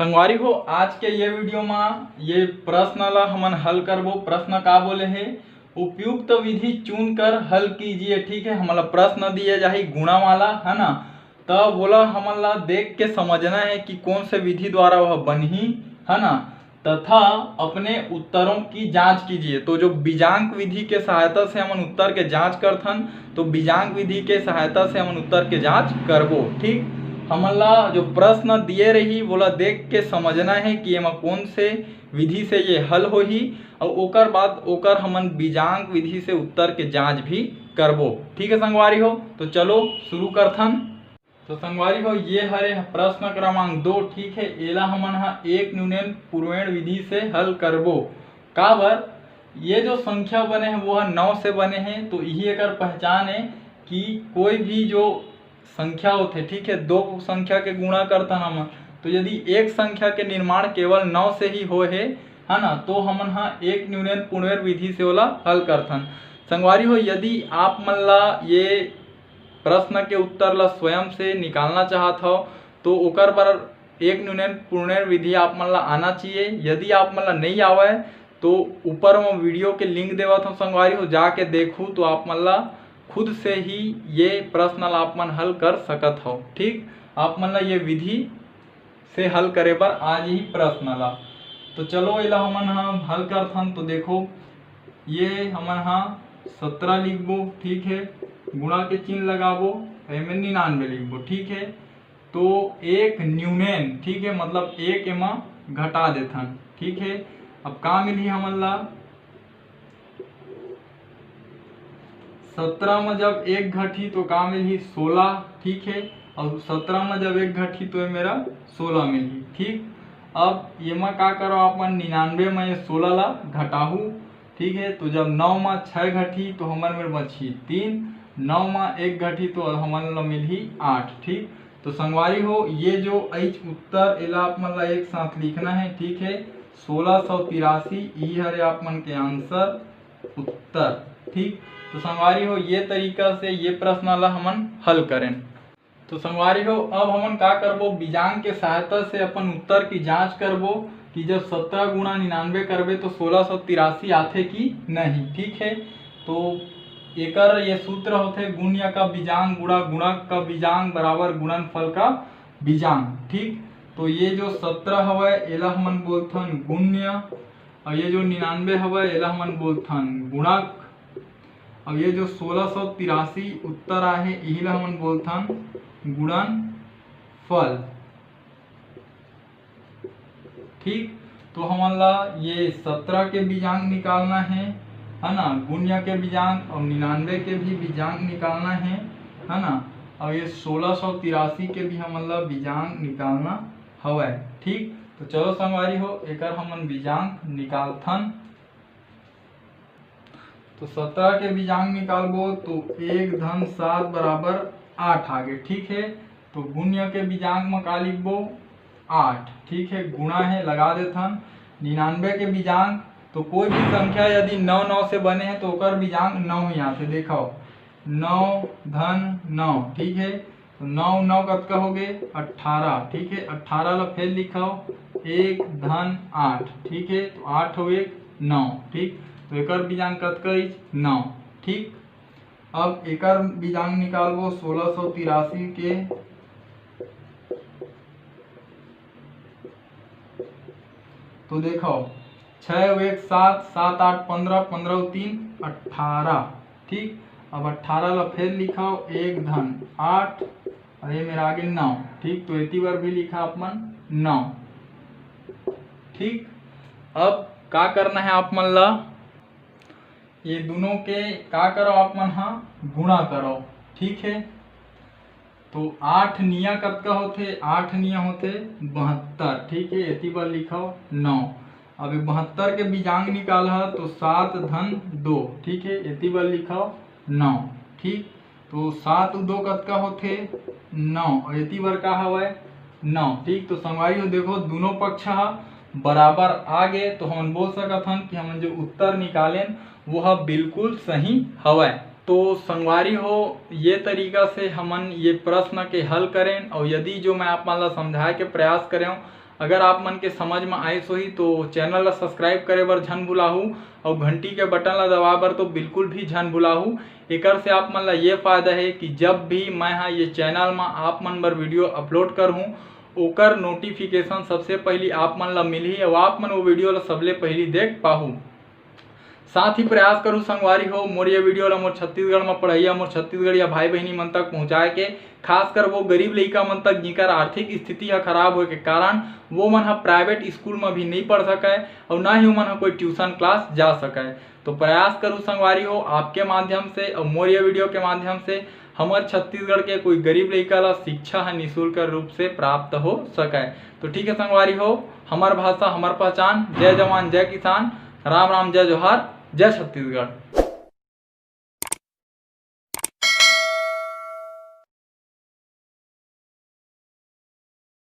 संगवारी हो आज के ये वीडियो में ये प्रश्न ला हमन हल करबो। प्रश्न का बोले है उपयुक्त विधि चुन कर हल कीजिए। ठीक है, हमला प्रश्न दिए जाही गुणा वाला है ना, तब बोला हमला देख के समझना है कि कौन से विधि द्वारा वह बनही है ना, तथा अपने उत्तरों की जांच कीजिए। तो जो बीजांक विधि के सहायता से हम उत्तर के जांच करथन, तो बीजांक विधि के सहायता से हम उत्तर के जांच करबो। ठीक, हमला जो प्रश्न दिए रही बोला देख के समझना है कि एमा कौन से विधि से ये हल होही और ओकर बाद ओकर हमन बीजांक विधि से उत्तर के जांच भी करबो। ठीक है संगवारी हो, तो चलो शुरू करथन। तो संगवारी हो ये हरे प्रश्न क्रमांक 2। ठीक है, एला हमन एक न्यूनन पूर्वेण विधि से हल करबो। काबर ये जो संख्या बने हैं वो 9 से बने हैं, तो यही एकर पहचान है कि कोई भी जो संख्या होते, ठीक है, दो संख्या के गुणा करथन हम, तो यदि एक संख्या के निर्माण केवल 9 से ही हो है ना, तो हमन एक न्यूनन पूर्वेण विधि से ओला हल करथन। संगवारी हो यदि आप मन ला ये प्रश्न के उत्तर ला स्वयं से निकालना चाहत हो तो ओकर बर एक न्यूनन पूर्वेण विधि आप मन ला आना चाहिए। यदि आप मन ला नहीं आवे तो ऊपर में वीडियो के लिंक देवत हूँ संगवारी हो, जाके देखूँ तो आप मन ला खुद से ही ये प्रश्न ला आप मन हल कर सकत हो। ठीक, आप मन ला ये विधि से हल करे बर आज ही प्रश्न ला। तो चलो एला हमन हल करथन। तो देखो ये हमन 17 लिखबो। ठीक है, गुणा के चिन्ह लगाबो, एमे 99 लिखबो। ठीक है, तो एक न्यूनन, ठीक है, मतलब एक एमा घटा देथन। ठीक है, अब का मिली हमन ला 17 में जब एक घटी तो का मिली 16। ठीक है, और 17 में जब एक घटी तो ये मेरा 16 मिली। ठीक, अब एमा का करो अपन 99 में 16 ला घटाहू। ठीक है, तो जब 9 में 6 घटी तो हमारे मेरे बची 3, 9 में 1 घटी तो हमारे ला मिली 8। ठीक, तो संगवारी हो ये जो एच उत्तर एला आप मन ला एक साथ लिखना है। ठीक है, 1683 ई हरे आप मन के आंसर उत्तर। ठीक, तो संगवारी हो ये तरीका से ये प्रश्न ला हमन हल करें। तो संगवारी हो अब हमन का करबो, बीजांक के सहायता से अपन उत्तर की जांच करबो कि जब 17 गुणा 99 करबे तो 1683 आथे कि नहीं। ठीक है, तो एकर ये सूत्र होते गुण्य का बीजांक गुणा गुणक का बीजांक बराबर गुणनफल का बीजांक। ठीक, तो ये जो 17 हवय एला हमन बोलथन गुण्य, और ये जो 99 हवय एला हमन बोलथन गुणक, और ये जो 1683 उत्तर आहे यही ला हमन बोलथन गुणनफल। ठीक, तो हमन ला ये 17 के बीजांक निकालना है ना, गुण्य के बीजांक और 99 के भी बीजांक निकालना है ना, और ये 1683 के भी हमन ला बीजांक निकालना हवय। ठीक, तो चलो संगवारी हो एकर हमन बीजांक निकालथन। तो 17 के बीजांक निकालबो तो 1 धन 7 बराबर 8 आगे। ठीक है, तो गुण्य के बीजांक में का लिखबो 8। ठीक है, गुणा है लगा देथन। 99 के बीजांक तो कोई भी संख्या यदि 9 से बने हैं तो ओकर बीजांक 9 ही आते। देखो 9 धन 9। ठीक है, तो 9 कतका हो गए 18। ठीक है, 18 ला फिर लिखाओ 1 धन 8। ठीक है, तो 8 हो 1 9। ठीक, तो एकर बीजांक कतका 9। ठीक, अब एकर बीजांक निकालबो 1683 के। तो देखो 6 और 1 7, 7 8 15, 15 और 3 18। ठीक, अब 18 ला फिर लिखाओ 1 धन 8 और ये मेरा आगे 9। ठीक, तो इतनी बार भी लिखा अपन 9। ठीक, अब का करना है आप मन ला, ये दोनों के का करो आप मन गुणा करो। ठीक है, तो 8 निया कतका होते 8 निया होते 72। ठीक है, इतनी बार लिखाओ 9। अब 72 के बीजांक निकाला तो 7 धन 2। ठीक है, इतनी बार लिखाओ 9। ठीक, तो 7 2 कतका होते 9 और इतनी बार का हवय 9। ठीक, तो संगवारी हो देखो दोनों पक्ष बराबर आ गए तो हम बोल सकत हन कि हम जो उत्तर निकालें वह बिल्कुल सही हवय। तो संगवारी हो ये तरीका से हमन ये प्रश्न के हल करें, और यदि जो मैं आप मन ला समझाए के प्रयास करें अगर आप मन के समझ में आए सोही तो चैनल ला सब्सक्राइब करे बर झन भुलाहू और घंटी के बटन ला दबाए बर तो बिल्कुल भी झन भुलाहू। एकर से आप मन ला ये फायदा है कि जब भी मैं ये चैनल में आप मन बर वीडियो अपलोड करहूँ ओकर नोटिफिकेशन सबसे पहली आप मन ला मिलही और आप मन वो वीडियो ला सबले पहली देख पाहू। साथ ही प्रयास करूँ संगवारी हो मोर ये वीडियो ला मोर छत्तीसगढ़ में पढ़ैया मोर छत्तीसगढ़िया भाई बहनी मन तक पहुँचाए के, खासकर वो गरीब लइका मन तक जिकर आर्थिक स्थिति है खराब होए के कारण वो मन प्राइवेट स्कूल में भी नहीं पढ़ सके और ना ही वो मन कोई ट्यूशन क्लास जा सके। तो प्रयास करूँ संगवारी हो आपके माध्यम से और मोर ये वीडियो के माध्यम से हमारे छत्तीसगढ़ के कोई गरीब लइका ला शिक्षा है निःशुल्क रूप से प्राप्त हो सके। तो ठीक है संगवारी हो, हमार भाषा हमार पहचान। जय जवान जय किसान, राम राम जय जोहार, जय छत्तीसगढ़।